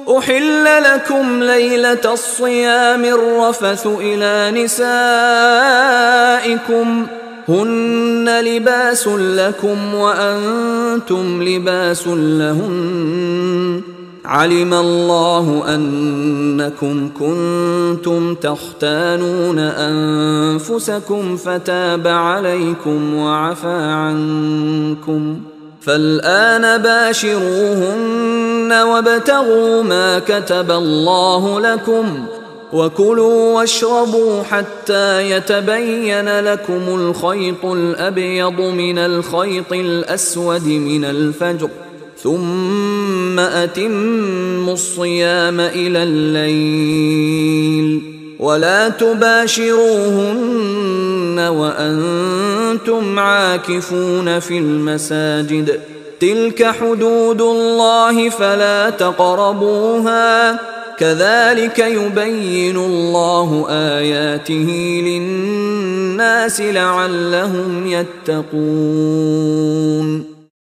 أحل لكم ليلة الصيام الرفث إلى نسائكم هن لباس لكم وأنتم لباس لهن علم الله أنكم كنتم تختانون أنفسكم فتاب عليكم وعفى عنكم فالآن باشروهن وابتغوا ما كتب الله لكم وكلوا واشربوا حتى يتبين لكم الخيط الأبيض من الخيط الأسود من الفجر ثم أتموا الصيام إلى الليل ولا تباشروهن وأنتم عاكفون في المساجد تلك حدود الله فلا تقربوها كذلك يبين الله آياته للناس لعلهم يتقون